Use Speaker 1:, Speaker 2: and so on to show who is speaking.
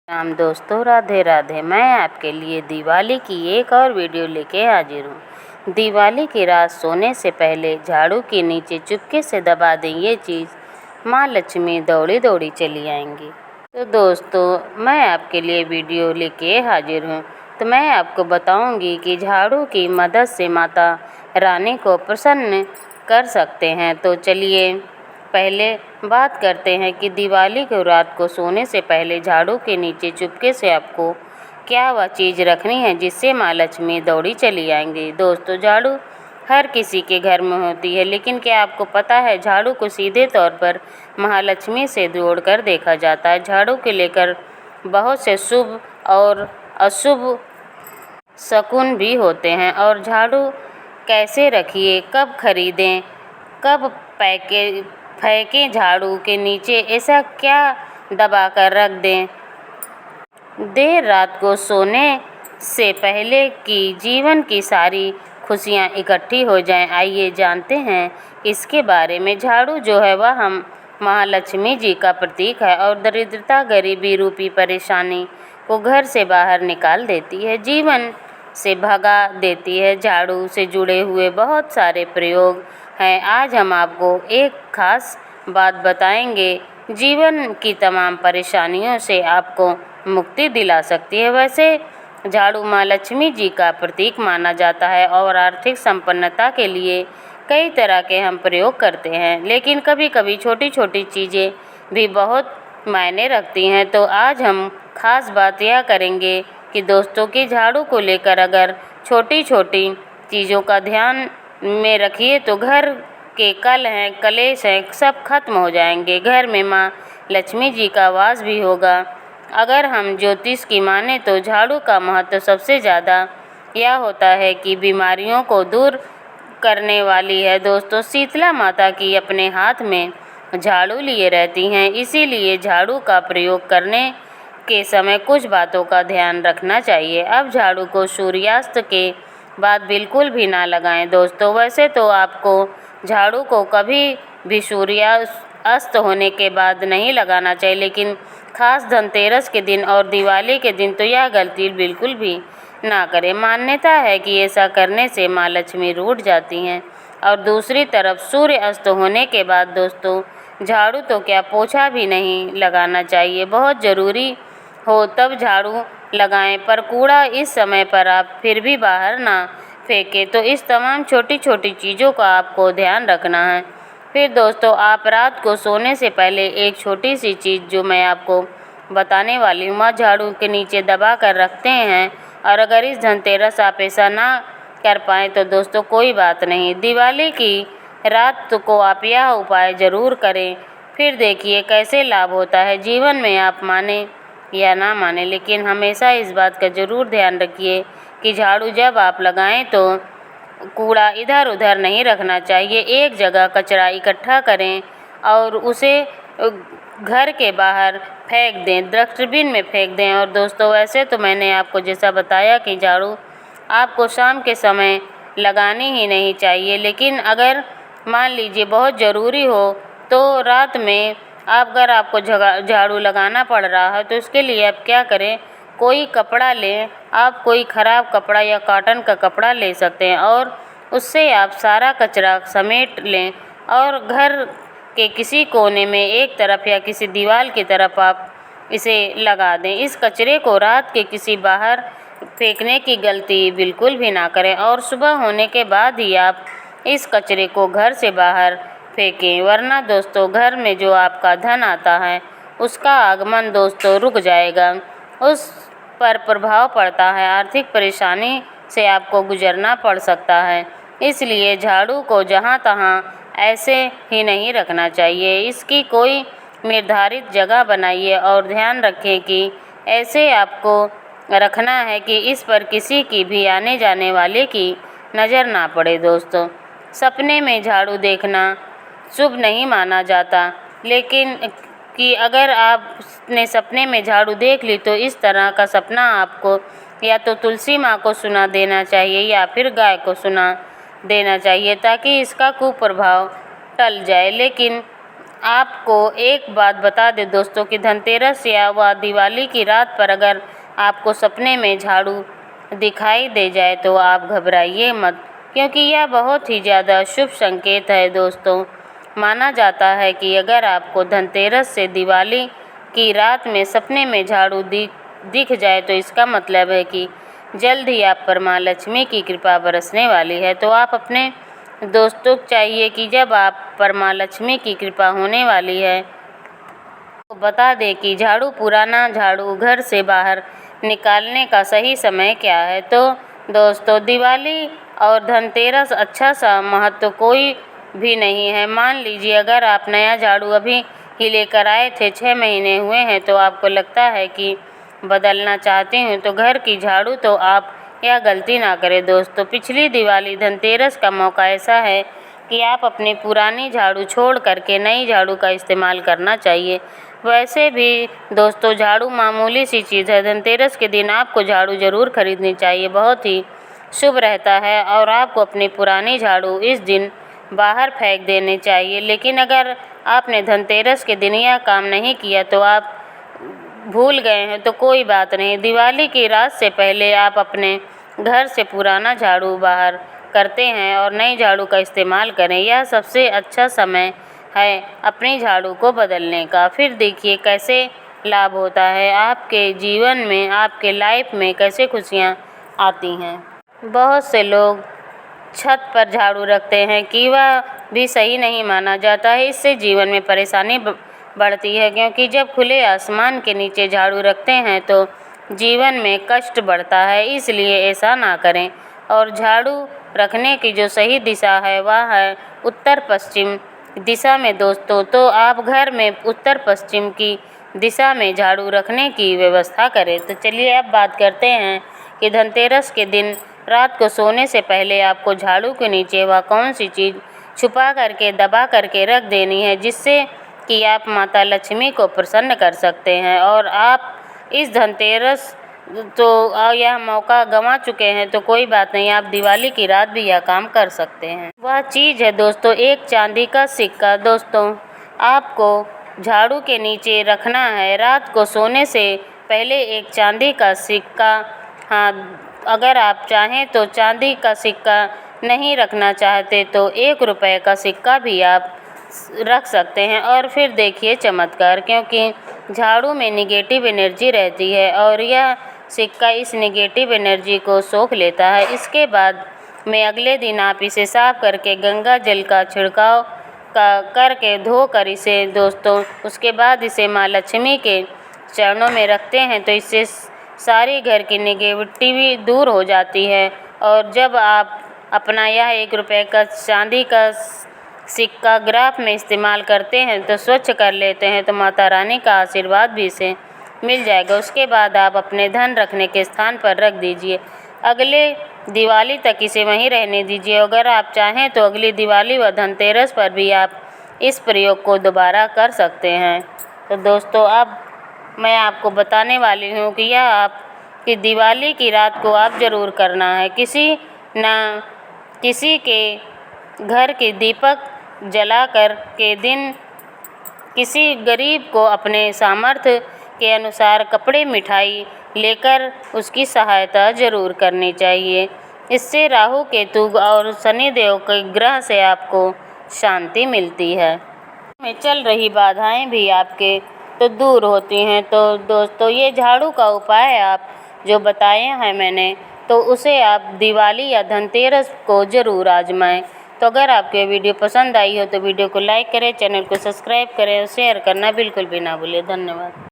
Speaker 1: राम दोस्तों, राधे राधे। मैं आपके लिए दिवाली की एक और वीडियो लेके हाजिर हूँ। दिवाली की रात सोने से पहले झाड़ू के नीचे चुपके से दबा दें ये चीज़, माँ लक्ष्मी दौड़ी दौड़ी चली आएंगी। तो दोस्तों, मैं आपके लिए वीडियो लेके हाजिर हूँ। तो मैं आपको बताऊँगी कि झाड़ू की मदद से माता रानी को प्रसन्न कर सकते हैं। तो चलिए पहले बात करते हैं कि दिवाली को रात को सोने से पहले झाड़ू के नीचे चुपके से आपको क्या वह चीज़ रखनी है जिससे माँ लक्ष्मी दौड़ी चली आएंगी। दोस्तों, झाड़ू हर किसी के घर में होती है, लेकिन क्या आपको पता है झाड़ू को सीधे तौर पर महालक्ष्मी से जोड़कर देखा जाता है। झाड़ू के लेकर बहुत से शुभ और अशुभ शकुन भी होते हैं। और झाड़ू कैसे रखिए, कब खरीदें, कब फेंकें झाड़ू के नीचे, ऐसा क्या दबा कर रख दें देर रात को सोने से पहले कि जीवन की सारी खुशियां इकट्ठी हो जाएं। आइए जानते हैं इसके बारे में। झाड़ू जो है वह हम महालक्ष्मी जी का प्रतीक है और दरिद्रता, गरीबी रूपी परेशानी को घर से बाहर निकाल देती है, जीवन से भगा देती है। झाड़ू से जुड़े हुए बहुत सारे प्रयोग हैं। आज हम आपको एक खास बात बताएंगे, जीवन की तमाम परेशानियों से आपको मुक्ति दिला सकती है। वैसे झाड़ू माँ लक्ष्मी जी का प्रतीक माना जाता है और आर्थिक संपन्नता के लिए कई तरह के हम प्रयोग करते हैं, लेकिन कभी कभी छोटी छोटी चीज़ें भी बहुत मायने रखती हैं। तो आज हम खास बात यह करेंगे कि दोस्तों की झाड़ू को लेकर अगर छोटी छोटी चीज़ों का ध्यान में रखिए तो घर के कल हैं, कलेश हैं, सब खत्म हो जाएंगे। घर में माँ लक्ष्मी जी का वास भी होगा। अगर हम ज्योतिष की माने तो झाड़ू का महत्व सबसे ज़्यादा यह होता है कि बीमारियों को दूर करने वाली है। दोस्तों, शीतला माता की अपने हाथ में झाड़ू लिए रहती हैं, इसीलिए झाड़ू का प्रयोग करने के समय कुछ बातों का ध्यान रखना चाहिए। अब झाड़ू को सूर्यास्त के बाद बिल्कुल भी ना लगाएं। दोस्तों, वैसे तो आपको झाड़ू को कभी भी सूर्यास्त होने के बाद नहीं लगाना चाहिए, लेकिन खास धनतेरस के दिन और दिवाली के दिन तो यह गलती बिल्कुल भी ना करें। मान्यता है कि ऐसा करने से माँ लक्ष्मी रूठ जाती हैं। और दूसरी तरफ सूर्य अस्त होने के बाद दोस्तों झाड़ू तो क्या पोछा भी नहीं लगाना चाहिए। बहुत ज़रूरी हो तब झाड़ू लगाएं, पर कूड़ा इस समय पर आप फिर भी बाहर ना फेंकें। तो इस तमाम छोटी छोटी चीज़ों का आपको ध्यान रखना है। फिर दोस्तों, आप रात को सोने से पहले एक छोटी सी चीज़ जो मैं आपको बताने वाली हूँ, झाड़ू के नीचे दबा कर रखते हैं। और अगर इस धनतेरस आप ऐसा ना कर पाएँ तो दोस्तों कोई बात नहीं, दिवाली की रात को आप यह उपाय ज़रूर करें, फिर देखिए कैसे लाभ होता है। जीवन में आप माने या ना माने, लेकिन हमेशा इस बात का ज़रूर ध्यान रखिए कि झाड़ू जब आप लगाएं तो कूड़ा इधर उधर नहीं रखना चाहिए। एक जगह कचरा इकट्ठा करें और उसे घर के बाहर फेंक दें, डस्टबिन में फेंक दें। और दोस्तों, वैसे तो मैंने आपको जैसा बताया कि झाड़ू आपको शाम के समय लगानी ही नहीं चाहिए, लेकिन अगर मान लीजिए बहुत ज़रूरी हो तो रात में अगर आपको झाड़ू लगाना पड़ रहा है तो इसके लिए आप क्या करें, कोई कपड़ा लें। आप कोई ख़राब कपड़ा या कॉटन का कपड़ा ले सकते हैं और उससे आप सारा कचरा समेट लें और घर के किसी कोने में एक तरफ या किसी दीवार की तरफ आप इसे लगा दें। इस कचरे को रात के किसी बाहर फेंकने की गलती बिल्कुल भी ना करें और सुबह होने के बाद ही आप इस कचरे को घर से बाहर फेंकें, वरना दोस्तों घर में जो आपका धन आता है उसका आगमन दोस्तों रुक जाएगा, उस पर प्रभाव पड़ता है, आर्थिक परेशानी से आपको गुजरना पड़ सकता है। इसलिए झाड़ू को जहाँ तहाँ ऐसे ही नहीं रखना चाहिए, इसकी कोई निर्धारित जगह बनाइए और ध्यान रखें कि ऐसे आपको रखना है कि इस पर किसी की भी आने जाने वाले की नज़र ना पड़े। दोस्तों, सपने में झाड़ू देखना शुभ नहीं माना जाता, लेकिन कि अगर आपने सपने में झाड़ू देख ली तो इस तरह का सपना आपको या तो तुलसी माँ को सुना देना चाहिए या फिर गाय को सुना देना चाहिए ताकि इसका कुप्रभाव टल जाए। लेकिन आपको एक बात बता दें दोस्तों कि धनतेरस या व दिवाली की रात पर अगर आपको सपने में झाड़ू दिखाई दे जाए तो आप घबराइए मत, क्योंकि यह बहुत ही ज़्यादा शुभ संकेत है दोस्तों। माना जाता है कि अगर आपको धनतेरस से दिवाली की रात में सपने में झाड़ू दिख जाए तो इसका मतलब है कि जल्द ही आप पर माँ लक्ष्मी की कृपा बरसने वाली है। तो आप अपने दोस्तों को चाहिए कि जब आप पर माँ लक्ष्मी की कृपा होने वाली है तो बता दें कि पुराना झाड़ू घर से बाहर निकालने का सही समय क्या है। तो दोस्तों, दिवाली और धनतेरस अच्छा सा महत्व कोई भी नहीं है। मान लीजिए अगर आप नया झाड़ू अभी ही लेकर आए थे, 6 महीने हुए हैं, तो आपको लगता है कि बदलना चाहते हैं तो घर की झाड़ू, तो आप यह गलती ना करें दोस्तों। पिछली दिवाली धनतेरस का मौका ऐसा है कि आप अपनी पुरानी झाड़ू छोड़ करके नई झाड़ू का इस्तेमाल करना चाहिए। वैसे भी दोस्तों, झाड़ू मामूली सी चीज़ है। धनतेरस के दिन आपको झाड़ू ज़रूर खरीदनी चाहिए, बहुत ही शुभ रहता है और आपको अपनी पुरानी झाड़ू इस दिन बाहर फेंक देनी चाहिए। लेकिन अगर आपने धनतेरस के दिन यह काम नहीं किया तो आप भूल गए हैं तो कोई बात नहीं, दिवाली की रात से पहले आप अपने घर से पुराना झाड़ू बाहर करते हैं और नई झाड़ू का इस्तेमाल करें। यह सबसे अच्छा समय है अपनी झाड़ू को बदलने का। फिर देखिए कैसे लाभ होता है आपके जीवन में, आपके लाइफ में कैसे खुशियाँ आती हैं। बहुत से लोग छत पर झाड़ू रखते हैं कि वह भी सही नहीं माना जाता है। इससे जीवन में परेशानी बढ़ती है, क्योंकि जब खुले आसमान के नीचे झाड़ू रखते हैं तो जीवन में कष्ट बढ़ता है। इसलिए ऐसा ना करें। और झाड़ू रखने की जो सही दिशा है वह है उत्तर पश्चिम दिशा में दोस्तों। तो आप घर में उत्तर पश्चिम की दिशा में झाड़ू रखने की व्यवस्था करें। तो चलिए अब बात करते हैं कि धनतेरस के दिन रात को सोने से पहले आपको झाड़ू के नीचे वह कौन सी चीज़ छुपा करके दबा करके रख देनी है, जिससे कि आप माता लक्ष्मी को प्रसन्न कर सकते हैं। और आप इस धनतेरस तो यह मौका गंवा चुके हैं तो कोई बात नहीं, आप दिवाली की रात भी यह काम कर सकते हैं। वह चीज़ है दोस्तों एक चांदी का सिक्का। दोस्तों, आपको झाड़ू के नीचे रखना है रात को सोने से पहले एक चांदी का सिक्का। हाँ, अगर आप चाहें तो चांदी का सिक्का नहीं रखना चाहते तो 1 रुपये का सिक्का भी आप रख सकते हैं। और फिर देखिए चमत्कार, क्योंकि झाड़ू में निगेटिव एनर्जी रहती है और यह सिक्का इस निगेटिव एनर्जी को सोख लेता है। इसके बाद में अगले दिन आप इसे साफ करके गंगा जल का छिड़काव करके धो कर इसे दोस्तों उसके बाद इसे माँ लक्ष्मी के चरणों में रखते हैं तो इससे सारी घर की निगेटिविटी दूर हो जाती है। और जब आप अपना यह 1 रुपये का चांदी का सिक्का ग्राफ में इस्तेमाल करते हैं तो स्वच्छ कर लेते हैं तो माता रानी का आशीर्वाद भी इसे मिल जाएगा। उसके बाद आप अपने धन रखने के स्थान पर रख दीजिए। अगले दिवाली तक इसे वहीं रहने दीजिए। अगर आप चाहें तो अगली दिवाली व धनतेरस पर भी आप इस प्रयोग को दोबारा कर सकते हैं। तो दोस्तों, अब मैं आपको बताने वाली हूँ कि यह आपकी दिवाली की रात को आप ज़रूर करना है। किसी के घर के दीपक जलाकर के दिन किसी गरीब को अपने सामर्थ्य के अनुसार कपड़े मिठाई लेकर उसकी सहायता ज़रूर करनी चाहिए। इससे राहु केतु और शनिदेव के ग्रह से आपको शांति मिलती है। में चल रही बाधाएं भी आपके तो दूर होती हैं। तो दोस्तों, ये झाड़ू का उपाय आप जो बताए हैं मैंने, तो उसे आप दिवाली या धनतेरस को ज़रूर आजमाएं। तो अगर आपको ये वीडियो पसंद आई हो तो वीडियो को लाइक करें, चैनल को सब्सक्राइब करें और शेयर करना बिल्कुल भी ना भूलें। धन्यवाद।